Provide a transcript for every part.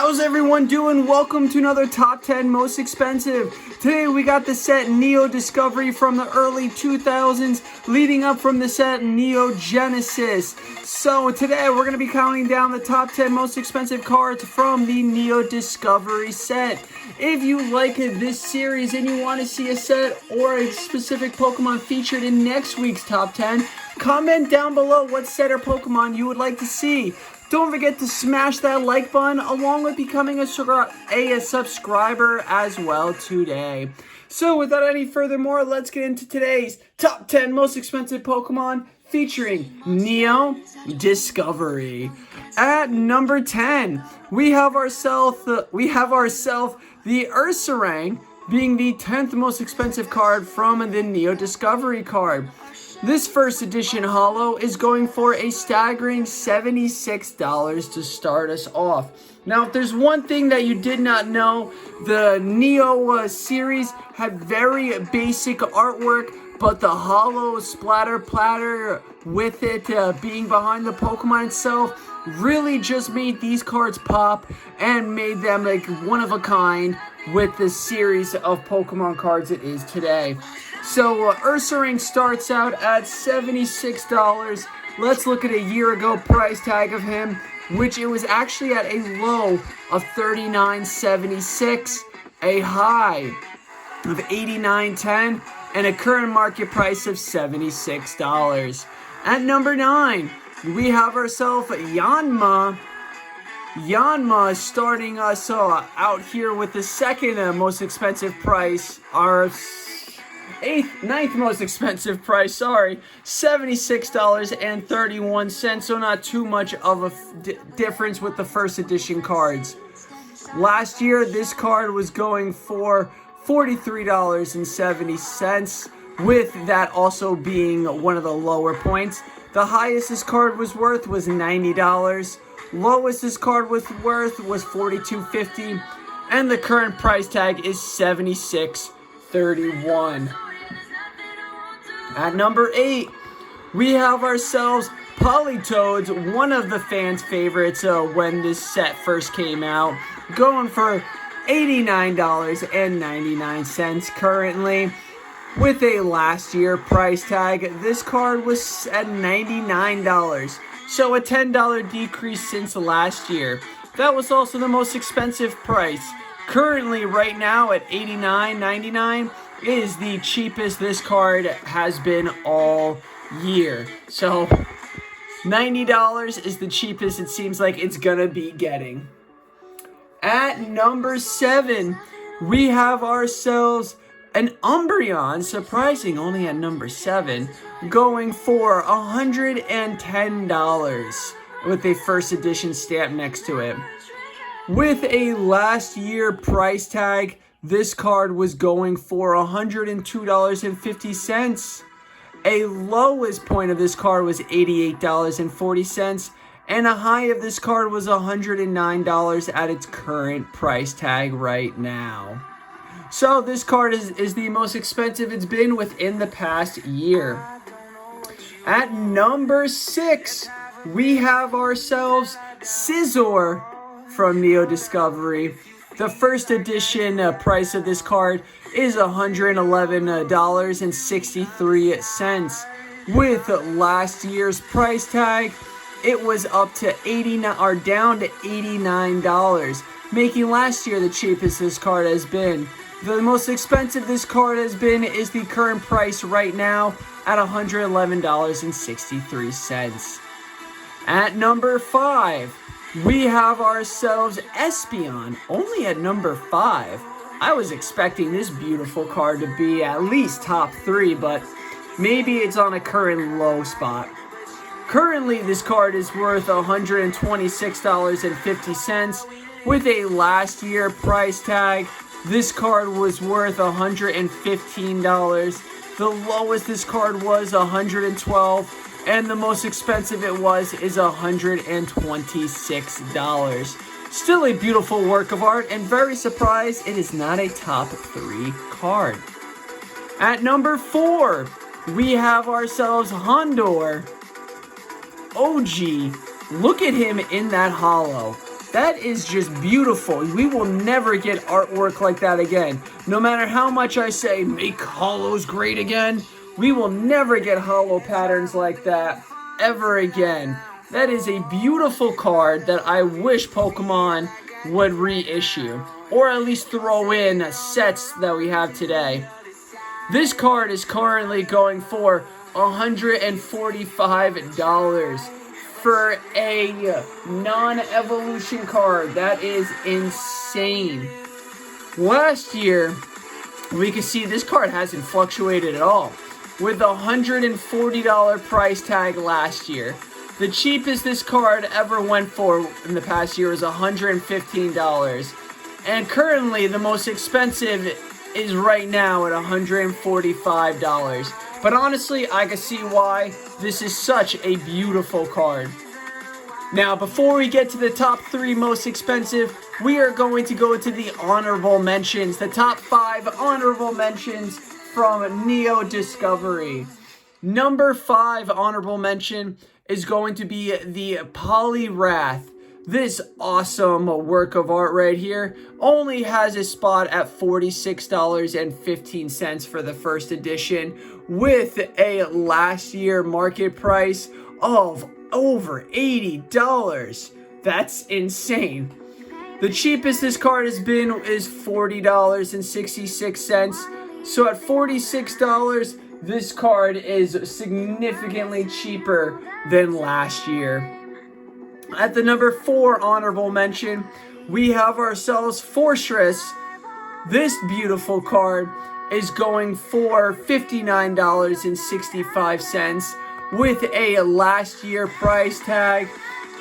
How's everyone doing? Welcome to another Top 10 Most Expensive. Today we got the set Neo Discovery from the early 2000s, leading up from the set Neo Genesis. So today we're going to be counting down the top 10 most expensive cards from the Neo Discovery set. If you like this series and you want to see a set or a specific Pokemon featured in next week's top 10, comment down below what set or Pokemon you would like to see. Don't forget to smash that like button along with becoming a subscriber as well today. So without any further more, let's get into today's top 10 most expensive Pokemon featuring Neo Discovery. At number 10, we have ourselves the Ursaring being the 10th most expensive card from the Neo Discovery card. This first edition holo is going for a staggering $76 to start us off. Now, if there's one thing that you did not know, the Neo series had very basic artwork, but the holo splatter platter with it being behind the Pokemon itself really just made these cards pop and made them like one of a kind with the series of Pokemon cards it is today. So Ursaring starts out at $76. Let's look at a year ago price tag of him, which it was actually at a low of $39.76, a high of $89.10, and a current market price of $76. At number 9, we have ourselves Yanma. Yanma starting us out here with the second most expensive price, our ninth most expensive price, $76.31, so not too much of a difference with the first edition cards. Last year, this card was going for $43.70, with that also being one of the lower points. The highest this card was worth was $90. Lowest this card was worth was $42.50, and the current price tag is $76.31. At number 8, we have ourselves Politoads, one of the fans' favorites when this set first came out, going for $89.99 currently. With a last year price tag, this card was at $99, so a $10 decrease since last year. That was also the most expensive price. Currently, right now at $89.99 is the cheapest this card has been all year. So $90 is the cheapest it seems like it's gonna be getting. At number 7, we have ourselves an Umbreon, surprising only at number 7, going for $110 with a first edition stamp next to it. With a last year price tag, this card was going for $102.50. A lowest point of this card was $88.40, and a high of this card was $109 at its current price tag right now. So this card is the most expensive it's been within the past year. At number 6, we have ourselves Scizor from Neo Discovery. The first edition price of this card is $111.63. With last year's price tag, it was up to down to $89, making last year the cheapest this card has been. The most expensive this card has been is the current price right now at $111.63. At number 5, we have ourselves Espeon, only at number 5. I was expecting this beautiful card to be at least top 3, but maybe it's on a current low spot. Currently, this card is worth $126.50 with a last year price tag. This card was worth $115. The lowest this card was $112. And the most expensive it was is $126. Still a beautiful work of art, and very surprised it is not a top 3 card. At number 4, we have ourselves Houndour. OG, look at him in that holo. That is just beautiful. We will never get artwork like that again. No matter how much I say, make holos great again, we will never get holo patterns like that ever again. That is a beautiful card that I wish Pokemon would reissue, or at least throw in sets that we have today. This card is currently going for $145 for a non-evolution card. That is insane. Last year, we can see this card hasn't fluctuated at all, with a $140 price tag last year. The cheapest this card ever went for in the past year was $115. And currently, the most expensive is right now at $145. But honestly, I can see why. This is such a beautiful card. Now, before we get to the top 3 most expensive, we are going to go to the honorable mentions. The top 5 honorable mentions from Neo Discovery. Number 5 honorable mention is going to be the Poliwrath. This awesome work of art right here only has a spot at $46.15 for the first edition, with a last year market price of over $80. That's insane. The cheapest this card has been is $40.66. So at $46, this card is significantly cheaper than last year. At the number 4 honorable mention, we have ourselves Fortress. This beautiful card is going for $59.65 with a last year price tag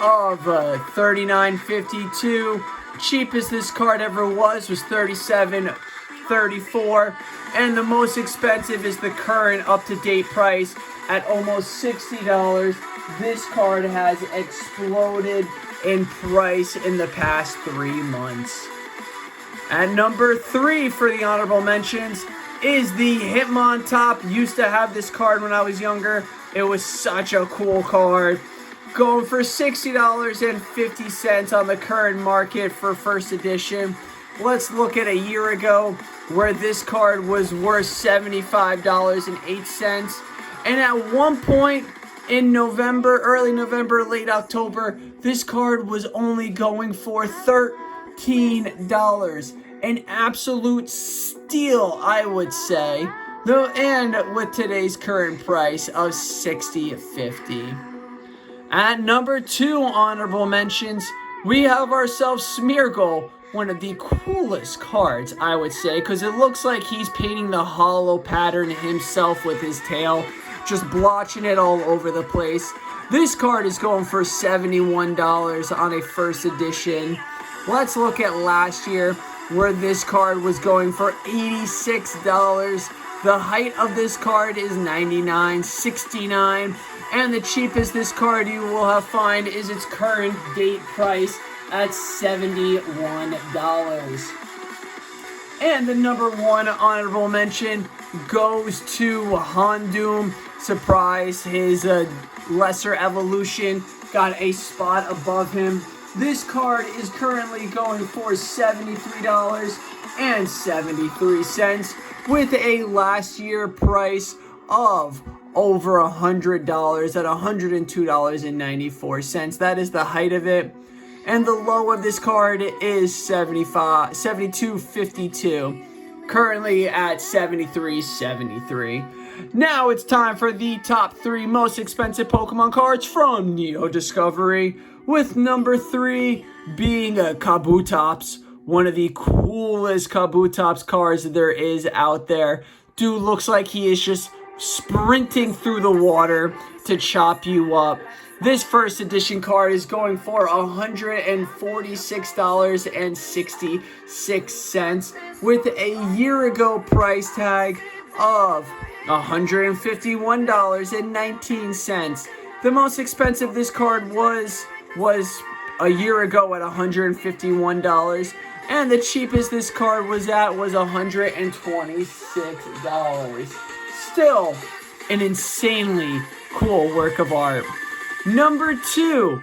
of $39.52. Cheapest this card ever was $37.34, and the most expensive is the current up-to-date price at almost $60. This card has exploded in price in the past 3 months. At number 3 for the honorable mentions is the Hitmontop. Used to have this card when I was younger. It was such a cool card. Going for $60.50 on the current market for first edition. Let's look at a year ago where this card was worth $75.08. And at one point in November, early November, late October, this card was only going for $13. An absolute steal, I would say. Though, and with today's current price of $60.50. At number 2 honorable mentions, we have ourselves Smeargle. One of the coolest cards, I would say, because it looks like he's painting the holo pattern himself with his tail, just blotching it all over the place. This card is going for $71 on a first edition. Let's look at last year, where this card was going for $86. The height of this card is $99.69, and the cheapest this card you will find is its current date price at $71. And the number 1 honorable mention goes to Houndoom. Surprise, his lesser evolution got a spot above him. This card is currently going for $73.73 with a last year price of over $100 at $102.94. That is the height of it. And the low of this card is $72.52. Currently at $73.73. Now it's time for the top 3 most expensive Pokemon cards from Neo Discovery, with number 3 being a Kabutops, one of the coolest Kabutops cards there is out there. Dude looks like he is just sprinting through the water to chop you up. This first edition card is going for $146.66 with a year ago price tag of $151.19. The most expensive this card was a year ago at $151, and the cheapest this card was at was $126. Still an insanely cool work of art. Number 2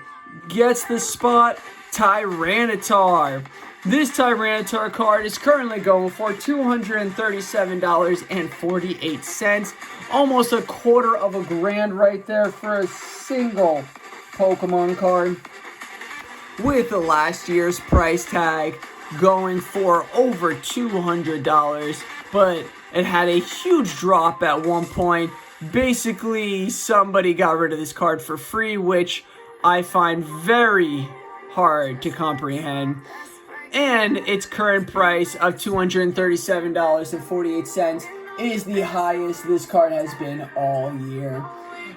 gets the spot Tyranitar. This Tyranitar card is currently going for $237.48. Almost a quarter of a grand right there for a single Pokemon card. With the last year's price tag going for over $200. But it had a huge drop at one point. Basically, somebody got rid of this card for free, which I find very hard to comprehend. And its current price of $237.48 is the highest this card has been all year.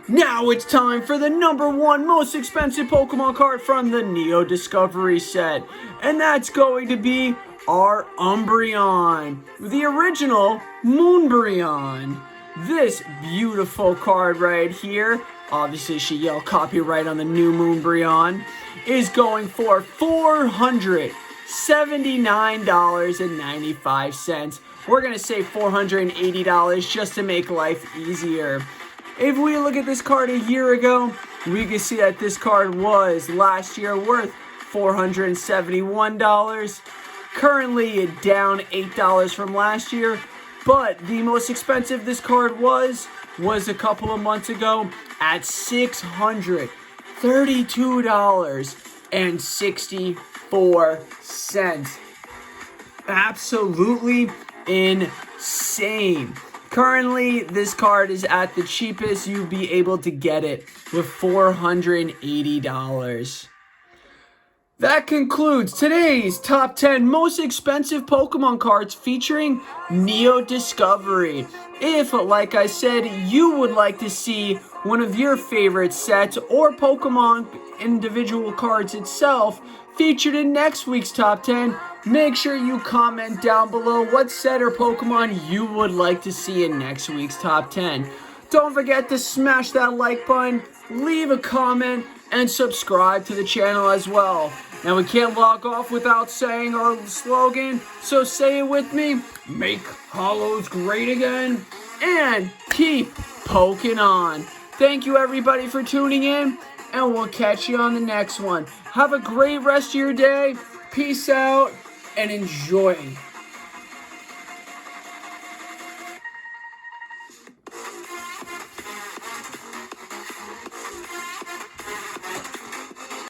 Now it's time for the #1 most expensive Pokemon card from the Neo Discovery set. And that's going to be our Umbreon, the original Moonbreon. This beautiful card right here, obviously she yelled copyright on the new Moonbreon, is going for $479.95. We're going to say $480 just to make life easier. If we look at this card a year ago, we can see that this card was last year worth $471. Currently down $8 from last year, but the most expensive this card was a couple of months ago at $632.64. Absolutely insane. Currently, this card is at the cheapest you'd be able to get it with $480. That concludes today's top 10 most expensive Pokemon cards featuring Neo Discovery. If, like I said, you would like to see one of your favorite sets or Pokemon individual cards itself featured in next week's top 10, make sure you comment down below what set or Pokemon you would like to see in next week's top 10. Don't forget to smash that like button, leave a comment, and subscribe to the channel as well. Now we can't log off without saying our slogan, so say it with me: make Hollows great again, and keep poking on. Thank you everybody for tuning in, and we'll catch you on the next one. Have a great rest of your day, peace out, and enjoy